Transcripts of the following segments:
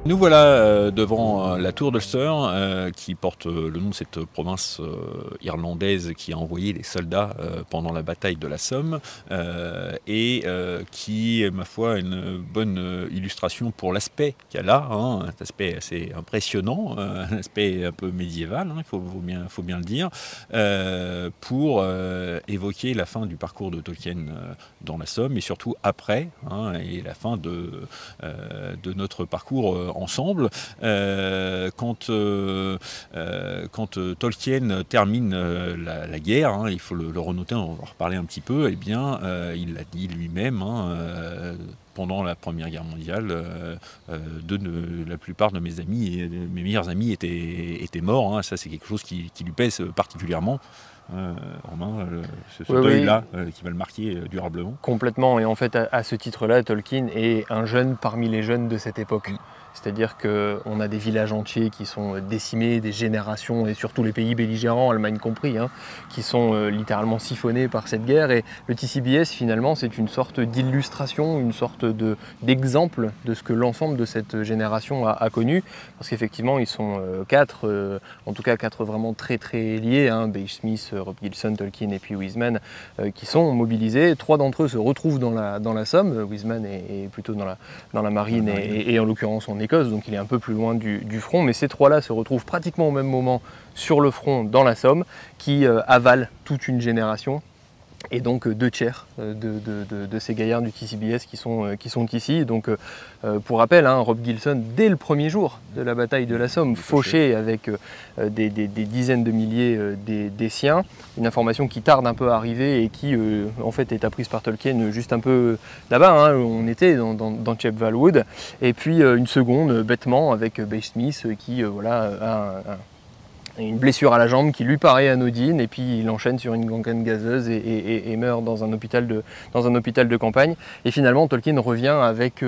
Nous voilà devant la tour d'Ulster, qui porte le nom de cette province irlandaise qui a envoyé les soldats pendant la bataille de la Somme, et qui est, ma foi, une bonne illustration pour l'aspect qu'elle a, hein, un aspect assez impressionnant, un aspect un peu médiéval, hein, faut bien le dire, pour évoquer la fin du parcours de Tolkien dans la Somme, et surtout après, hein, et la fin de notre parcours ensemble. Quand Tolkien termine la guerre, hein, il faut le renoter, on va en reparler un petit peu, eh bien, il l'a dit lui-même, hein, pendant la Première Guerre mondiale, la plupart de mes amis, et mes meilleurs amis étaient morts, hein. Ça, c'est quelque chose qui lui pèse particulièrement. Romain, ce Oui, oui, deuil-là qui va le marquer durablement. complètement. Et en fait, à ce titre-là, Tolkien est un jeune parmi les jeunes de cette époque. C'est-à-dire qu'on a des villages entiers qui sont décimés, des générations, et surtout les pays belligérants, Allemagne compris, hein, qui sont littéralement siphonnés par cette guerre. Et le TCBS, finalement, c'est une sorte d'illustration, une sorte d'exemple de ce que l'ensemble de cette génération a connu. Parce qu'effectivement, ils sont quatre, en tout cas quatre vraiment très très liés, hein, B.H. Smith, Rob Gilson, Tolkien et puis Wiseman, qui sont mobilisés. Trois d'entre eux se retrouvent dans la Somme. Wiseman est plutôt dans la marine et en l'occurrence en Écosse, donc il est un peu plus loin du front, mais ces trois-là se retrouvent pratiquement au même moment sur le front dans la Somme, qui avalent toute une génération. Et donc deux tiers de ces gaillards du TCBS qui sont ici. Donc pour rappel, hein, Rob Gilson, dès le premier jour de la bataille de la Somme, fauché avec des dizaines de milliers des siens, une information qui tarde un peu à arriver et qui en fait est apprise par Tolkien juste un peu là-bas, hein, où on était dans Chepval Wood. Et puis une seconde, bêtement, avec B.H. Smith qui voilà, a une blessure à la jambe qui lui paraît anodine, et puis il enchaîne sur une gangrène gazeuse et meurt dans un hôpital de campagne. Et finalement, Tolkien revient avec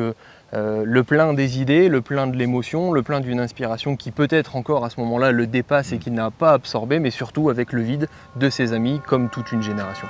le plein des idées, le plein de l'émotion, le plein d'une inspiration qui peut-être encore à ce moment-là le dépasse et qu'il n'a pas absorbé, mais surtout avec le vide de ses amis, comme toute une génération.